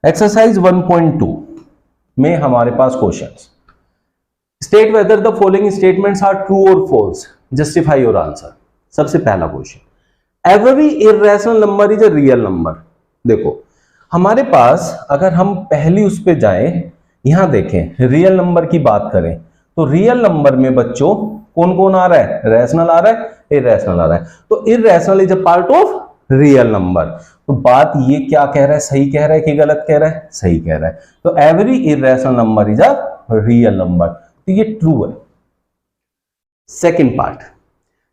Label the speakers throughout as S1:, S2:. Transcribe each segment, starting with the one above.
S1: Exercise 1.2 में हमारे पास questions, state whether the following statements are true और फॉल्स, जस्टिफाई योर आंसर। सबसे पहला question, every irrational number is a real number. देखो हमारे पास अगर हम पहली उस पे जाएं, यहां देखें रियल नंबर की बात करें तो रियल नंबर में बच्चों कौन कौन आ रहा है, रैशनल आ रहा है, इरेशनल आ रहा है। तो irrational is a part of real number. तो बात ये क्या कह रहा है, सही कह रहा है कि गलत कह रहा है, सही कह रहा है। तो every irrational number is a real number, तो ये ट्रू है। Second part,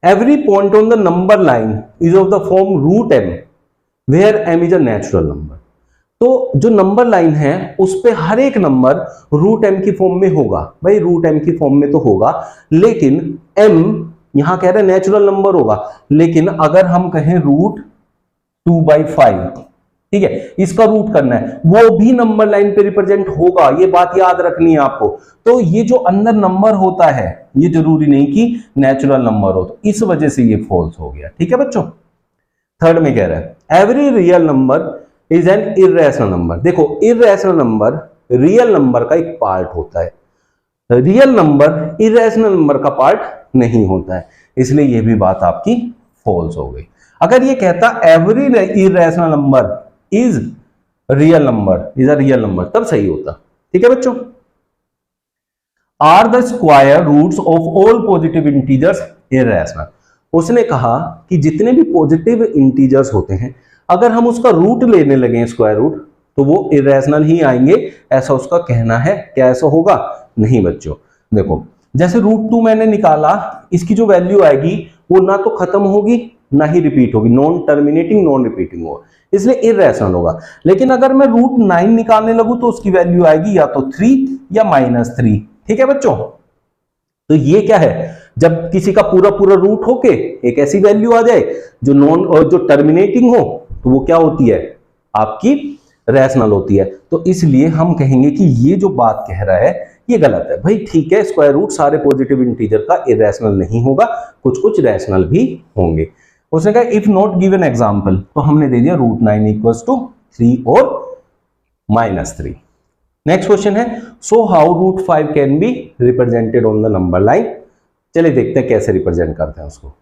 S1: every point on the number line is of the form root M where M is a natural number. तो जो नंबर लाइन है उस पे हर एक नंबर रूट एम की फॉर्म में होगा। भाई रूट एम की फॉर्म में तो होगा, लेकिन एम यहां कह रहे हैं नेचुरल नंबर होगा, लेकिन अगर हम कहें रूट 2/5, ठीक है, इसका रूट करना है, वो भी नंबर लाइन पे रिप्रेजेंट होगा। ये बात याद रखनी है आपको। तो ये जो अंदर नंबर होता है ये जरूरी नहीं कि नेचुरल नंबर हो, तो इस वजह से ये फॉल्स हो गया। ठीक है बच्चों। थर्ड में कह रहा है every real number is an irrational number. देखो इरेशनल नंबर रियल नंबर का एक पार्ट होता है, रियल नंबर इरेशनल नंबर का पार्ट नहीं होता है, इसलिए यह भी बात आपकी फॉल्स हो गई। अगर ये कहता every irrational number is real number, is a real number, तब सही होता। ठीक है बच्चों। Are the square roots of all positive integers irrational. उसने कहा कि जितने भी पॉजिटिव इंटीजर्स होते हैं अगर हम उसका रूट लेने लगे स्क्वायर रूट तो वो इरेशनल ही आएंगे, ऐसा उसका कहना है। क्या ऐसा होगा? नहीं बच्चों। देखो जैसे √2 मैंने निकाला, इसकी जो वैल्यू आएगी वो ना तो खत्म होगी ना ही रिपीट होगी, नॉन टर्मिनेटिंग नॉन रिपीटिंग होगा, इसलिए इरेशनल होगा। लेकिन अगर मैं √9 निकालने लगूं तो उसकी वैल्यू आएगी या तो 3 या -3। ठीक है बच्चों। तो ये क्या है, जब किसी का पूरा पूरा रूट होके एक ऐसी वैल्यू आ जाए जो नॉन और जो टर्मिनेटिंग हो तो वो क्या होती है, आपकी रैशनल होती है। तो इसलिए हम कहेंगे कि ये जो बात कह रहा है ये गलत है। भाई ठीक है, स्क्वायर रूट सारे पॉजिटिव इंटीजर का इरेशनल नहीं होगा, कुछ कुछ रैशनल भी होंगे। उसने कहा इफ नॉट गिवन एग्जांपल, तो हमने दे दिया √9 = 3 और -3। नेक्स्ट क्वेश्चन है so how √5 can be represented on the number line. चलिए देखते हैं कैसे रिप्रेजेंट करते हैं उसको।